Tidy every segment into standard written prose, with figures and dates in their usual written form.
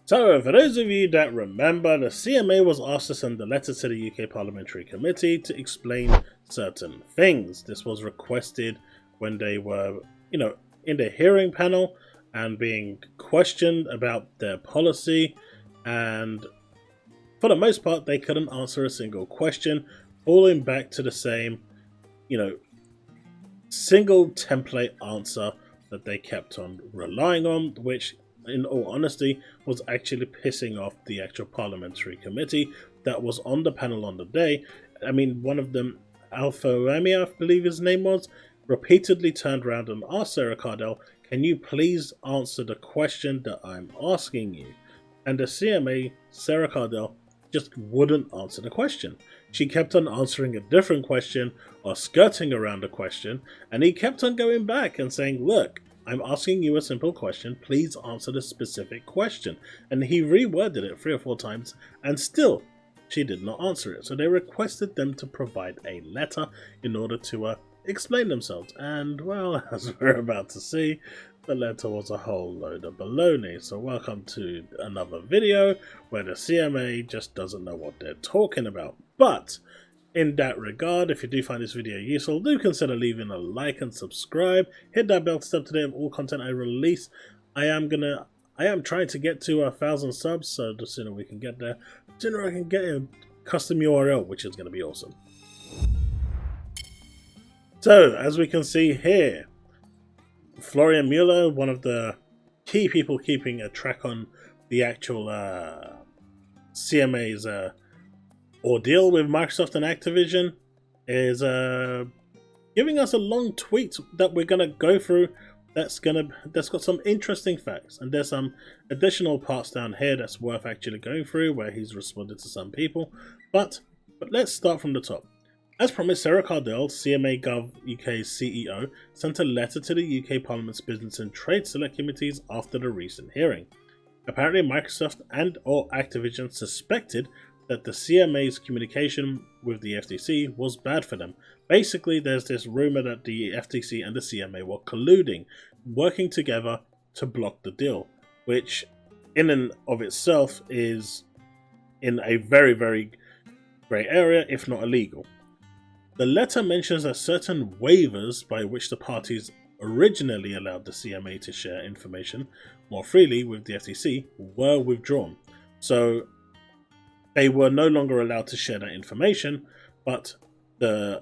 So, for those of you that remember, the CMA was asked to send a letter to the UK Parliamentary Committee to explain certain things. This was requested when they were, in the hearing panel and being questioned about their policy, and for the most part, they couldn't answer a single question, falling back to the same, single template answer that they kept on relying on, which in all honesty was actually pissing off the actual parliamentary committee that was on the panel on the day. I mean, one of them, Alpha-Ramia, I believe his name was, repeatedly turned around and asked Sarah Cardell, can you please answer the question that I'm asking you? And the CMA, Sarah Cardell, just wouldn't answer the question. She kept on answering a different question or skirting around the question, and he kept on going back and saying, look, I'm asking you a simple question, please answer the specific question. And he reworded it 3 or 4 times, and still she did not answer it. So they requested them to provide a letter in order to explain themselves. And well, as we're about to see, the letter was a whole load of baloney. So welcome to another video where the CMA just doesn't know what they're talking about. But in that regard, if you do find this video useful, do consider leaving a like and subscribe. Hit that bell to stay up to date with all content I release. I am trying to get to 1,000 subs, so the sooner we can get there, the sooner I can get a custom URL, which is going to be awesome. So, as we can see here, Florian Mueller, one of the key people keeping a track on the actual CMA's ordeal with Microsoft and Activision, is giving us a long tweet that we're gonna go through. That's got some interesting facts, and there's some additional parts down here that's worth actually going through where he's responded to some people. But let's start from the top. As promised, Sarah Cardell, CMA Gov UK's CEO, sent a letter to the UK Parliament's Business and Trade Select Committees after the recent hearing. Apparently, Microsoft and/or Activision suspected that the CMA's communication with the FTC was bad for them. Basically, there's this rumor that the FTC and the CMA were colluding, working together to block the deal, which in and of itself is in a very, very grey area, if not illegal. The letter mentions that certain waivers by which the parties originally allowed the CMA to share information more freely with the FTC were withdrawn. So they were no longer allowed to share that information, but the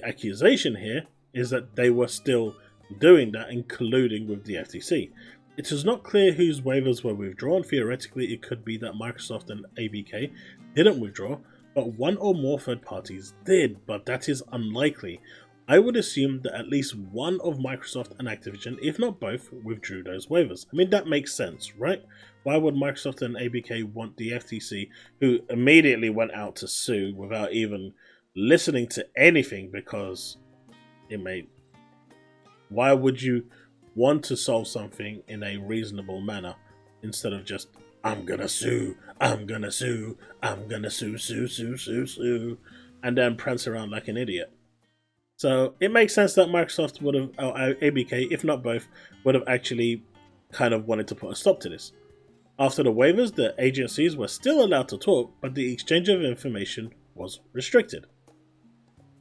accusation here is that they were still doing that and colluding with the FTC. It is not clear whose waivers were withdrawn. Theoretically, it could be that Microsoft and ABK didn't withdraw, but one or more third parties did, but that is unlikely. I would assume that at least one of Microsoft and Activision, if not both, withdrew those waivers. I mean, that makes sense, right? Why would Microsoft and ABK want the FTC, who immediately went out to sue without even listening to anything, because why would you want to solve something in a reasonable manner instead of just, I'm gonna sue, I'm gonna sue, I'm gonna sue, and then prance around like an idiot. So it makes sense that Microsoft would have, or ABK, if not both, would have actually kind of wanted to put a stop to this. After the waivers, the agencies were still allowed to talk, but the exchange of information was restricted.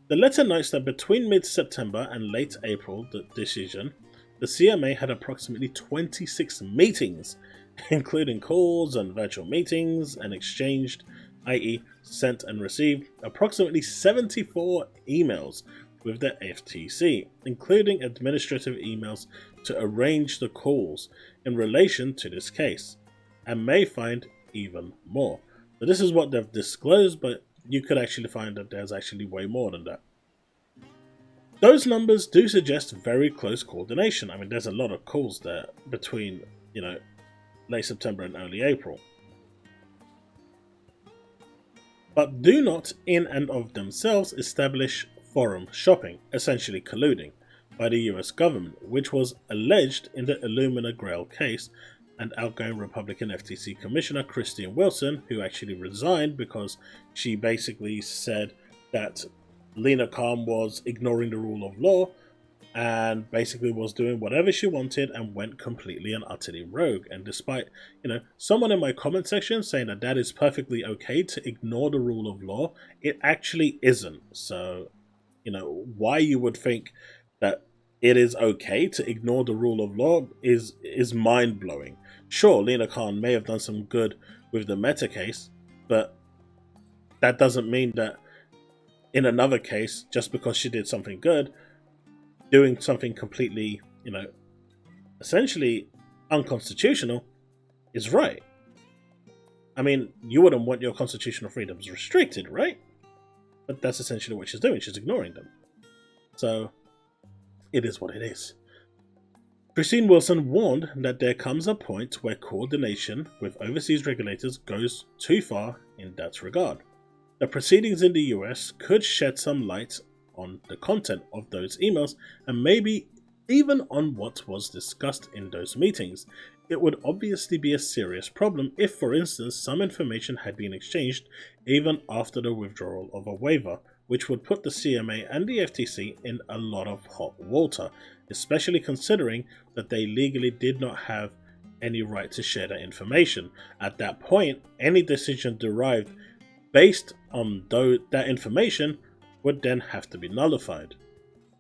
The letter notes that between mid-September and late April, the CMA had approximately 26 meetings, including calls and virtual meetings, and exchanged, i.e. sent and received, approximately 74 emails with the FTC, including administrative emails to arrange the calls in relation to this case, and may find even more. So this is what they've disclosed, but you could actually find that there's actually way more than that. Those numbers do suggest very close coordination. I mean, there's a lot of calls there between, late September and early April. But do not, in and of themselves, establish forum shopping, essentially colluding, by the US government, which was alleged in the Illumina Grail case, and outgoing Republican FTC Commissioner Christine Wilson, who actually resigned because she basically said that Lena Khan was ignoring the rule of law, and basically was doing whatever she wanted and went completely and utterly rogue. And despite, someone in my comment section saying that is perfectly okay to ignore the rule of law, it actually isn't. So, why you would think that it is okay to ignore the rule of law is mind-blowing. Sure, Lena Khan may have done some good with the Meta case, but that doesn't mean that in another case, just because she did something good, doing something completely, essentially unconstitutional is right. I mean, you wouldn't want your constitutional freedoms restricted, right? But that's essentially what she's doing. She's ignoring them. So, it is what it is. Christine Wilson warned that there comes a point where coordination with overseas regulators goes too far in that regard. The proceedings in the US could shed some light on the content of those emails and maybe even on what was discussed in those meetings. It would obviously be a serious problem if, for instance, some information had been exchanged even after the withdrawal of a waiver, which would put the CMA and the FTC in a lot of hot water, especially considering that they legally did not have any right to share that information. At that point, any decision derived based on that information would then have to be nullified.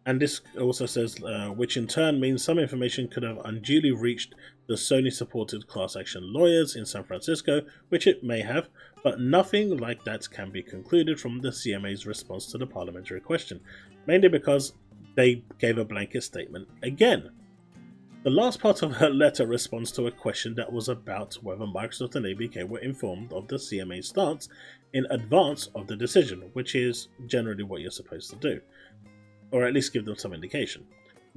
And this also says, which in turn means some information could have unduly reached the Sony-supported class action lawyers in San Francisco, which it may have, but nothing like that can be concluded from the CMA's response to the parliamentary question, mainly because they gave a blanket statement again. The last part of her letter responds to a question that was about whether Microsoft and ABK were informed of the CMA's stance in advance of the decision, which is generally what you're supposed to do, or at least give them some indication.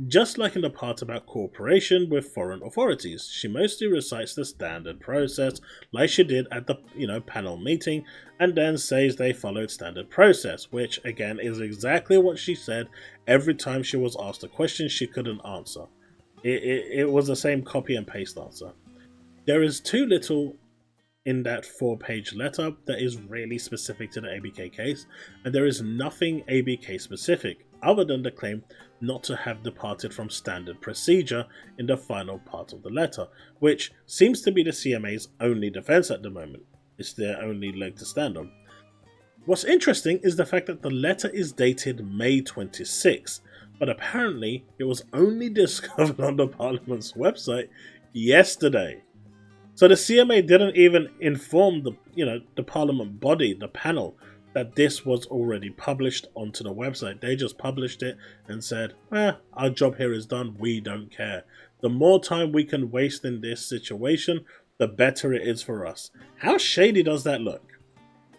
Just like in the part about cooperation with foreign authorities, she mostly recites the standard process, like she did at the panel meeting, and then says they followed standard process, which again is exactly what she said every time she was asked a question she couldn't answer. It was the same copy and paste answer. There is too little in that 4-page letter that is really specific to the ABK case, and there is nothing ABK specific other than the claim not to have departed from standard procedure in the final part of the letter, which seems to be the CMA's only defense at the moment. It's their only leg to stand on. What's interesting is the fact that the letter is dated May 26, but apparently it was only discovered on the Parliament's website yesterday. So the CMA didn't even inform the Parliament body, the panel, that this was already published onto the website. They just published it and said, our job here is done, we don't care. The more time we can waste in this situation, the better it is for us. How shady does that look?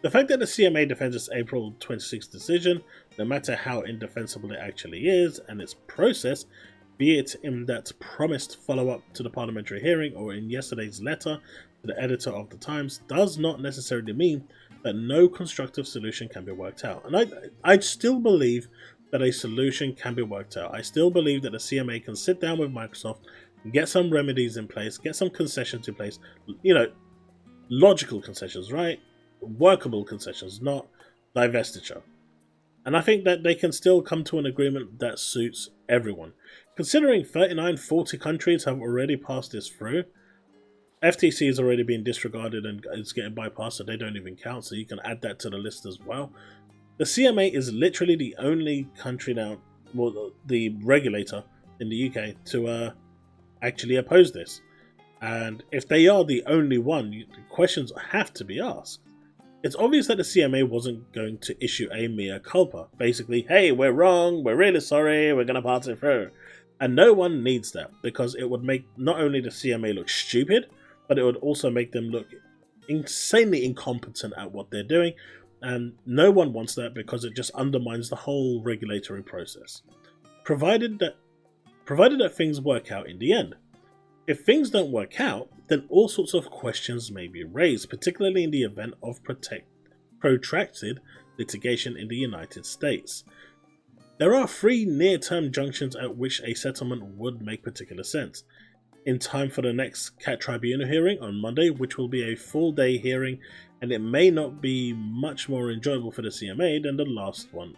The fact that the CMA defends its April 26th decision, no matter how indefensible it actually is, and its process, be it in that promised follow-up to the parliamentary hearing or in yesterday's letter to the editor of the Times, does not necessarily mean that no constructive solution can be worked out. And I still believe that a solution can be worked out. I still believe that the CMA can sit down with Microsoft, get some remedies in place, get some concessions in place, logical concessions, right? Workable concessions, not divestiture. And I think that they can still come to an agreement that suits everyone. Considering 40 countries have already passed this through, FTC has already been disregarded and it's getting bypassed, so they don't even count, so you can add that to the list as well. The CMA is literally the only country now, well, the regulator in the UK to actually oppose this. And if they are the only one, questions have to be asked. It's obvious that the CMA wasn't going to issue a mea culpa. Basically, hey, we're wrong, we're really sorry, we're going to pass it through. And no one needs that, because it would make not only the CMA look stupid, but it would also make them look insanely incompetent at what they're doing. And no one wants that because it just undermines the whole regulatory process. Provided that things work out in the end. If things don't work out, then all sorts of questions may be raised, particularly in the event of protracted litigation in the United States. There are 3 near-term junctions at which a settlement would make particular sense. In time for the next CAT Tribunal hearing on Monday, which will be a full-day hearing, and it may not be much more enjoyable for the CMA than the last one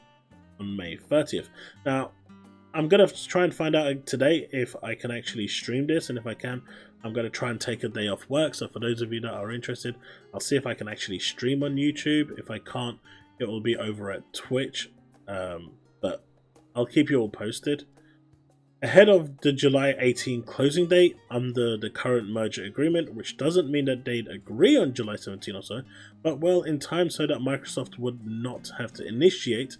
on May 30th. Now, I'm going to try and find out today if I can actually stream this, and if I can, I'm going to try and take a day off work. So for those of you that are interested, I'll see if I can actually stream on YouTube. If I can't, it will be over at Twitch, but I'll keep you all posted. Ahead of the July 18 closing date under the current merger agreement, which doesn't mean that they'd agree on July 17 or so, but well in time so that Microsoft would not have to initiate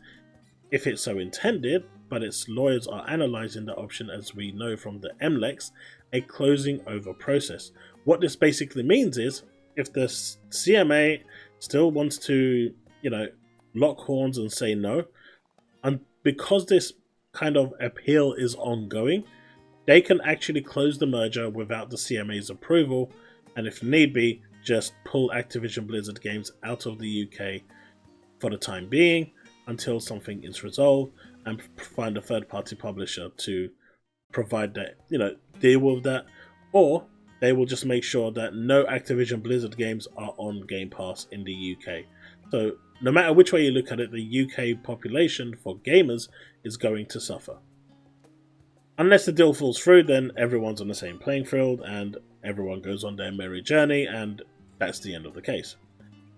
if it so intended, but its lawyers are analysing the option, as we know from the MLEX, a closing over process. What this basically means is, if the CMA still wants to, lock horns and say no, and because this kind of appeal is ongoing, they can actually close the merger without the CMA's approval, and if need be, just pull Activision Blizzard games out of the UK for the time being until something is resolved, and find a third-party publisher to provide that, deal with that, or they will just make sure that no Activision Blizzard games are on Game Pass in the UK. So no matter which way you look at it, the UK population for gamers is going to suffer. Unless the deal falls through, then everyone's on the same playing field and everyone goes on their merry journey, and that's the end of the case.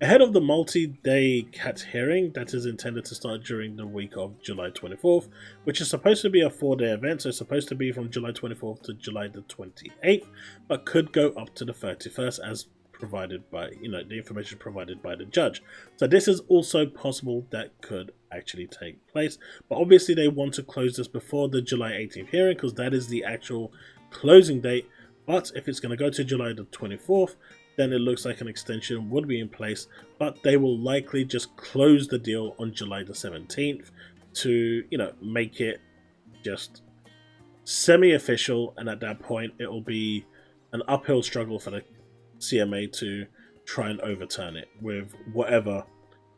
Ahead of the multi-day CAT hearing that is intended to start during the week of July 24th, which is supposed to be a 4-day event, so it's supposed to be from July 24th to July the 28th, but could go up to the 31st as provided by, the information provided by the judge. So this is also possible that could actually take place, but obviously they want to close this before the July 18th hearing because that is the actual closing date. But if it's going to go to July the 24th, then it looks like an extension would be in place, but they will likely just close the deal on July the 17th to, make it just semi-official, and at that point it will be an uphill struggle for the CMA to try and overturn it with whatever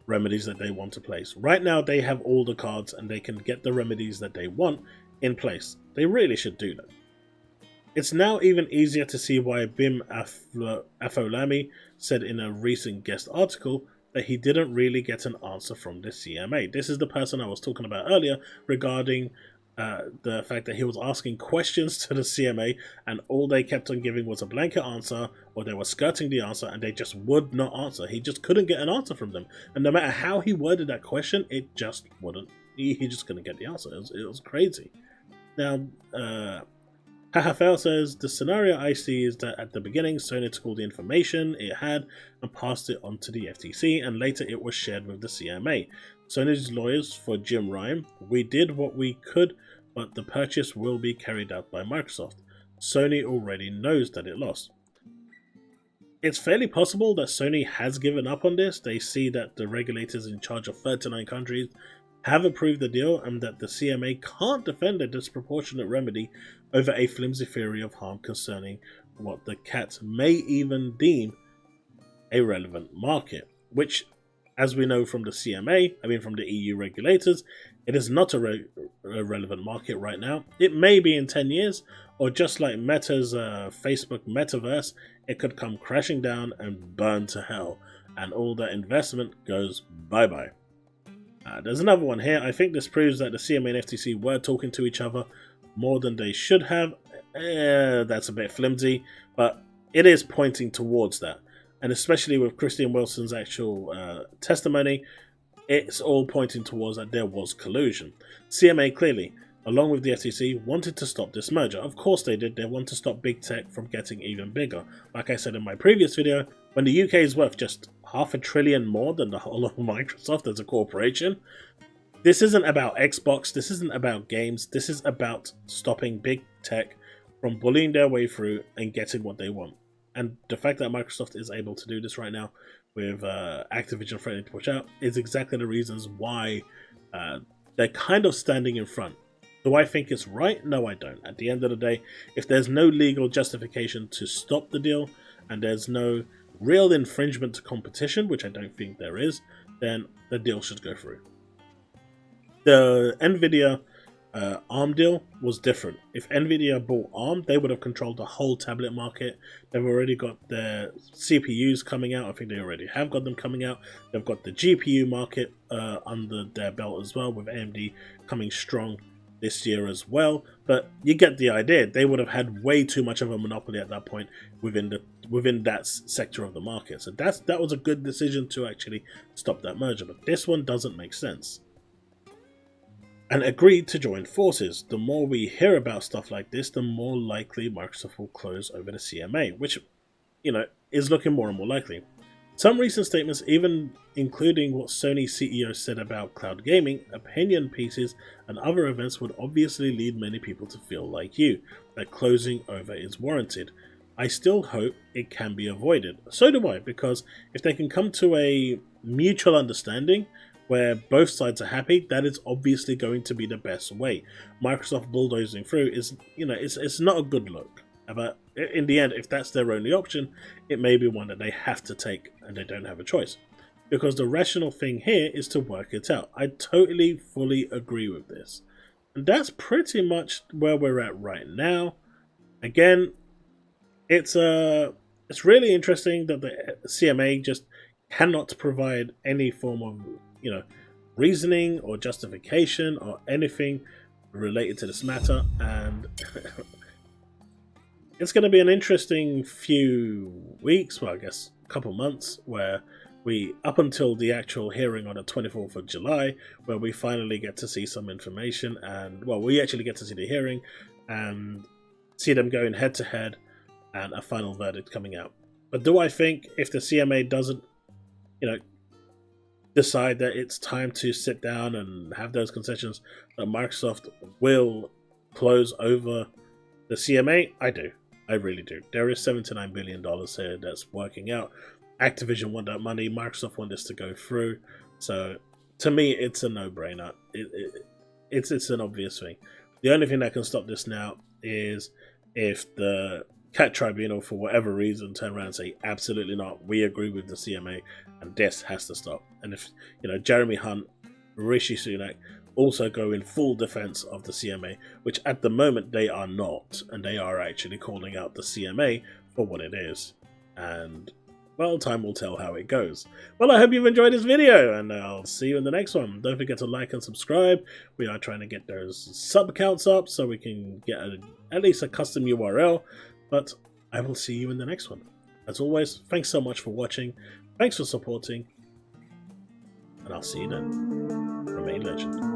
remedies that they want to place. Right now they have all the cards and they can get the remedies that they want in place. They really should do that. It's now even easier to see why Bim Afolami said in a recent guest article that he didn't really get an answer from the CMA. This is the person I was talking about earlier regarding the fact that he was asking questions to the CMA and all they kept on giving was a blanket answer, or they were skirting the answer and they just would not answer. He just couldn't get an answer from them, and no matter how he worded that question, it just wouldn't. He just couldn't get the answer. It was crazy. Now, Hahafel says, the scenario I see is that at the beginning, Sony took all the information it had and passed it on to the FTC, and later it was shared with the CMA. Sony's lawyers for Jim Ryan, we did what we could, but the purchase will be carried out by Microsoft. Sony already knows that it lost. It's fairly possible that Sony has given up on this. They see that the regulators in charge of 39 countries have approved the deal, and that the CMA can't defend a disproportionate remedy over a flimsy theory of harm concerning what the CAT may even deem a relevant market, which, as we know from the CMA, from the EU regulators, it is not a relevant market right now. It may be in 10 years, or just like Meta's Facebook metaverse, it could come crashing down and burn to hell, and all that investment goes bye-bye. There's another one here. I think this proves that the CMA and FTC were talking to each other more than they should have. That's a bit flimsy, but it is pointing towards that. And especially with Christian Wilson's actual testimony, it's all pointing towards that there was collusion. CMA clearly, along with the FTC, wanted to stop this merger. Of course they did. They want to stop big tech from getting even bigger. Like I said in my previous video, when the UK is worth just $500 billion more than the whole of Microsoft as a corporation, this isn't about Xbox, this isn't about games, this is about stopping big tech from bullying their way through and getting what they want. And the fact that Microsoft is able to do this right now with Activision threatening to push out is exactly the reasons why they're kind of standing in front. Do I think it's right? No, I don't. At the end of the day, if there's no legal justification to stop the deal and there's no real infringement to competition, which I don't think there is, then the deal should go through. The Nvidia ARM deal was different. If Nvidia bought ARM, they would have controlled the whole tablet market. They've already got their CPUs coming out. I think they already have got them coming out. They've got the GPU market under their belt as well, with AMD coming strong this year as well, but you get the idea. They would have had way too much of a monopoly at that point within that sector of the market. So that was a good decision to actually stop that merger. But this one doesn't make sense. And agreed to join forces. The more we hear about stuff like this, the more likely Microsoft will close over the CMA, which, is looking more and more likely. Some recent statements, even including what Sony CEO said about cloud gaming, opinion pieces, and other events, would obviously lead many people to feel like you, that closing over is warranted. I still hope it can be avoided. So do I, because if they can come to a mutual understanding where both sides are happy, that is obviously going to be the best way. Microsoft bulldozing through is, it's not a good look. But in the end, if that's their only option, it may be one that they have to take and they don't have a choice. Because the rational thing here is to work it out. I totally, fully agree with this. And that's pretty much where we're at right now. Again, it's really interesting that the CMA just cannot provide any form of, reasoning or justification or anything related to this matter. And it's going to be an interesting few weeks, well, I guess a couple months, where up until the actual hearing on the 24th of July, where we finally get to see some information, and, well, we actually get to see the hearing and see them going head to head and a final verdict coming out. But do I think if the CMA doesn't, decide that it's time to sit down and have those concessions, that Microsoft will close over the CMA? I do. I really do. There is $79 billion here that's working out. Activision want that money. Microsoft want this to go through. So, to me, it's a no-brainer. It's an obvious thing. The only thing that can stop this now is if the CAT Tribunal, for whatever reason, turn around and say, absolutely not, we agree with the CMA, and this has to stop. And if, Jeremy Hunt, Rishi Sunak, also go in full defense of the CMA, which at the moment they are not, and they are actually calling out the CMA for what it is. And, well, time will tell how it goes. Well, I hope you've enjoyed this video, and I'll see you in the next one. Don't forget to like and subscribe. We are trying to get those sub counts up so we can get at least a custom URL, but I will see you in the next one. As always, thanks so much for watching, thanks for supporting, and I'll see you then. Remain legend.